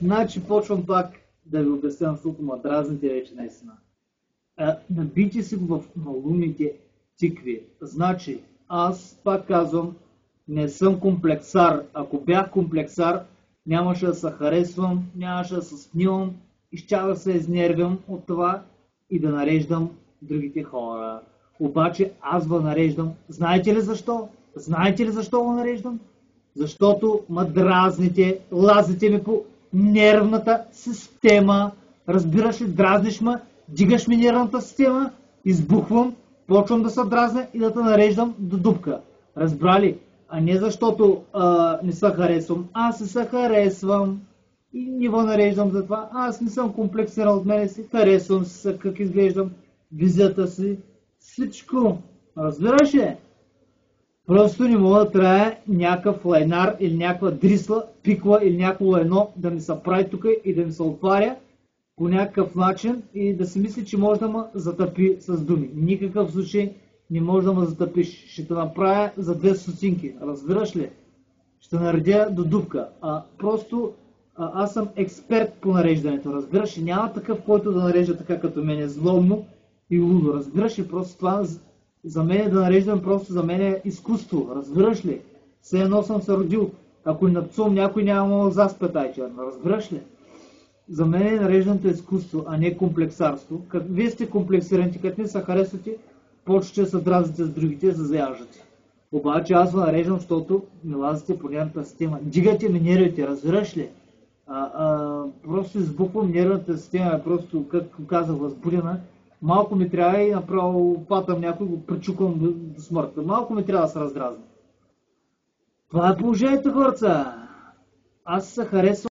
Значи почвам пак да ви обяснявам, защото ма дразните вече наистина. Набийте си го в малумните тикви. Значи, аз пак казвам, не съм комплексар. Ако бях комплексар, нямаше да се харесвам, нямаше да се снимам и щях да се изнервям от това и да нареждам другите хора. Обаче аз го нареждам. Знаете ли защо? Знаете ли защо го нареждам? Защото ма дразните, лазите ми по нервната система. Разбираш ли, дразниш ме, дигаш ми нервната система, избухвам, почвам да се дразня и да те нареждам до дупка. Разбрали? А не защото не се харесвам. Аз не се харесвам и не го нареждам за това. Аз не съм комплексирал от мене си, харесвам се как изглеждам, визията си, всичко. Разбираш ли? Просто не мога да трае някакъв лайнар или някаква дрисла, пикла или някакво лайно да ми се прави тук и да ми се отваря по някакъв начин и да си мисли, че може да ме затъпи с думи. Никакъв случай не може да ме затъпиш. Ще те направя за 2 стотинки. Разбираш ли? Ще наредя до дупка. Аз съм експерт по нареждането. Разбираш ли? Няма такъв, който да нарежда така като мен, злобно и лудо. Разбираш ли? Просто това за мен да нареждам, просто за мен е изкуство. Разбираш ли? Все едно съм се родил. Ако не напсувам някой, няма да заспа тай черно. Разбираш ли? За мен е нареждането изкуство, а не комплексарство. Вие сте комплексирани, като не се харесвате, почвате да се дразните с другите, за да заяждате. Обаче аз го нареждам, защото ми лазите по нервната система. Дигате ми нервите, разбираш ли? Просто избухвам нервната система, просто, както казах, възбудена. Малко ми трябва и направо патам някой, го причуквам до смъртта. Малко ми трябва да се раздразна. Това е положението, хорца. Аз се харесвам.